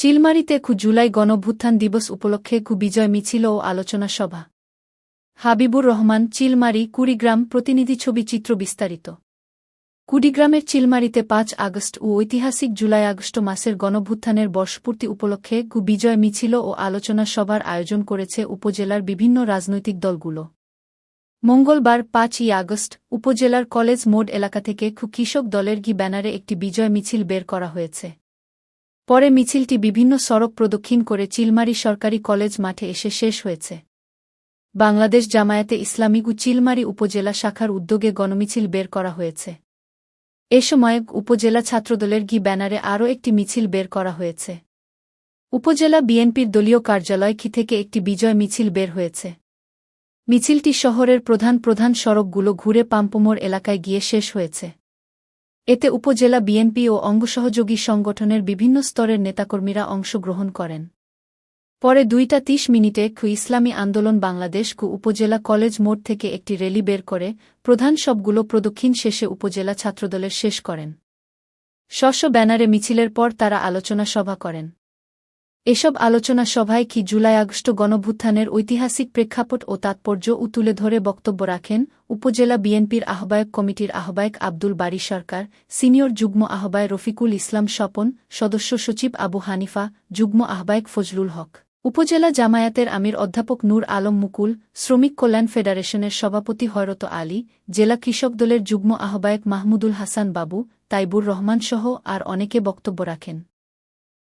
চিলমারীতে জুলাই গণঅভ্যুত্থান দিবস উপলক্ষে বিজয় মিছিল ও আলোচনা সভা। হাবিবুর রহমান, চিলমারী, কুড়িগ্রাম প্রতিনিধি ছবি চিত্র বিস্তারিত। কুড়িগ্রামের চিলমারীতে ৫ আগস্ট ও ঐতিহাসিক জুলাই আগস্ট মাসের গণঅভ্যুত্থানের বর্ষপূর্তি উপলক্ষে বিজয় মিছিল ও আলোচনা সভার আয়োজন করেছে উপজেলার বিভিন্ন রাজনৈতিক দলগুলো। মঙ্গলবার ৫ই আগস্ট উপজেলার কলেজ মোড় এলাকা থেকে কৃষক দলের ব্যানারে একটি বিজয় মিছিল বের করা হয়েছে। পরে মিছিলটি বিভিন্ন সড়ক প্রদক্ষিণ করে চিলমারী সরকারি কলেজ মাঠে এসে শেষ হয়েছে। বাংলাদেশ জামায়াতে ইসলামী চিলমারী উপজেলা শাখার উদ্যোগে গণমিছিল বের করা হয়েছে। এ সময় উপজেলা ছাত্রদলের ব্যানারে আরও একটি মিছিল বের করা হয়েছে। উপজেলা বিএনপির দলীয় কার্যালয় থেকে একটি বিজয় মিছিল বের হয়েছে। মিছিলটি শহরের প্রধান সড়কগুলো ঘুরে পাম্পমোড় এলাকায় গিয়ে শেষ হয়েছে। এতে উপজেলা বিএনপি ও অঙ্গসহযোগী সংগঠনের বিভিন্ন স্তরের নেতাকর্মীরা অংশগ্রহণ করেন। পরে ২টা ৩০ ইসলামী আন্দোলন বাংলাদেশ উপজেলা কলেজ মোড় থেকে একটি র্যালি বের করে প্রধান সবগুলো প্রদক্ষিণ শেষে উপজেলা ছাত্রদলের শেষ করেন। স্ব ব্যানারে মিছিলের পর তারা আলোচনা সভা করেন। এসব আলোচনা সভায় জুলাই আগস্ট গণঅভ্যুত্থানের ঐতিহাসিক প্রেক্ষাপট ও তাৎপর্য তুলে ধরে বক্তব্য রাখেন উপজেলা বিএনপির আহ্বায়ক কমিটির আহ্বায়ক আব্দুল বারী সরকার, সিনিয়র যুগ্ম আহ্বায়ক রফিকুল ইসলাম স্বপন, সদস্য সচিব আবু হানিফা, যুগ্ম আহ্বায়ক ফজলুল হক, উপজেলা জামায়াতের আমির অধ্যাপক নূর আলম মুকুল, শ্রমিক কল্যাণ ফেডারেশনের সভাপতি হয়রত আলী, জেলা কৃষক দলের যুগ্ম আহ্বায়ক মাহমুদুল হাসান বাবু, তাইবুর রহমান সহ আর অনেকে বক্তব্য রাখেন।